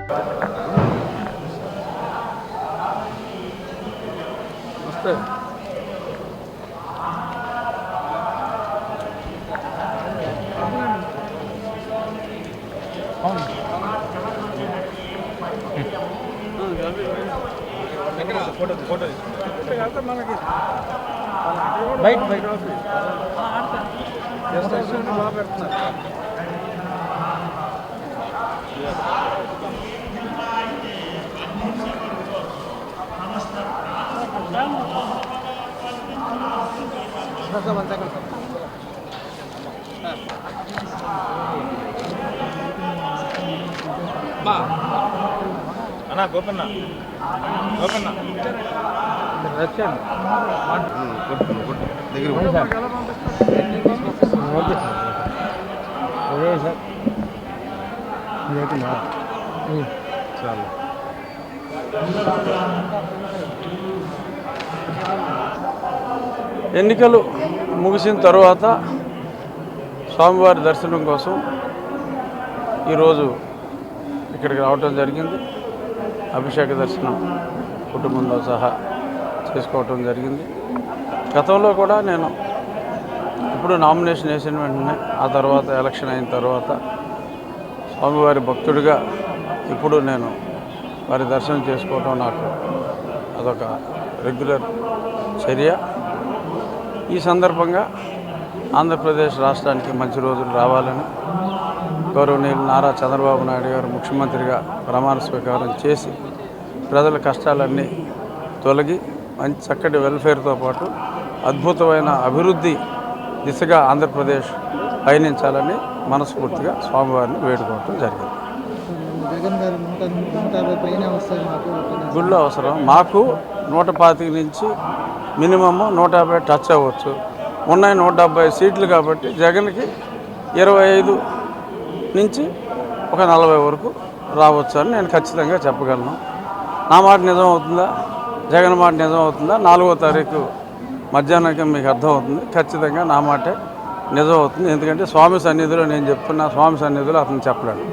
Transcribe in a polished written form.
నమస్తే. ఫోటో మనకి బయట బయట బాగా పెడుతున్నారు. అన్నా గోపన్న గోపన్న వచ్చాను అదే సార్ చాలా ఎన్నికలు ముగిసిన తర్వాత స్వామివారి దర్శనం కోసం ఈరోజు ఇక్కడికి రావటం జరిగింది. అభిషేక దర్శనం కుటుంబంతో సహా చేసుకోవటం జరిగింది. గతంలో కూడా నేను ఇప్పుడు నామినేషన్ వేసిన వెంటనే ఆ తర్వాత ఎలక్షన్ అయిన తర్వాత స్వామివారి భక్తుడిగా ఇప్పుడు నేను వారి దర్శనం చేసుకోవటం నాకు అదొక రెగ్యులర్ చర్య. ఈ సందర్భంగా ఆంధ్రప్రదేశ్ రాష్ట్రానికి మంచి రోజులు రావాలని గౌరవనీయులు నారా చంద్రబాబు నాయుడు గారు ముఖ్యమంత్రిగా ప్రమాణ స్వీకారం చేసి ప్రజల కష్టాలన్నీ తొలగి మంచి చక్కటి వెల్ఫేర్తో పాటు అద్భుతమైన అభివృద్ధి దిశగా ఆంధ్రప్రదేశ్ పయనించాలని మనస్ఫూర్తిగా స్వామివారిని వేడుకోవటం జరిగింది. గుళ్ళు అవసరం మాకు 125 నుంచి మినిమమ్ 150 టచ్ అవ్వచ్చు. ఉన్నాయి 170 సీట్లు కాబట్టి జగన్కి 25 నుంచి ఒక 40 వరకు రావచ్చు అని నేను ఖచ్చితంగా చెప్పగలను. నా మాట నిజం అవుతుందా, జగన్ మాట నిజం అవుతుందా 4వ తారీఖు మధ్యాహ్నానికి మీకు అర్థమవుతుంది. ఖచ్చితంగా నా మాటే నిజం అవుతుంది. ఎందుకంటే స్వామి సన్నిధిలో నేను చెప్తున్నా, స్వామి సన్నిధిలో అతను చెప్పలేడు.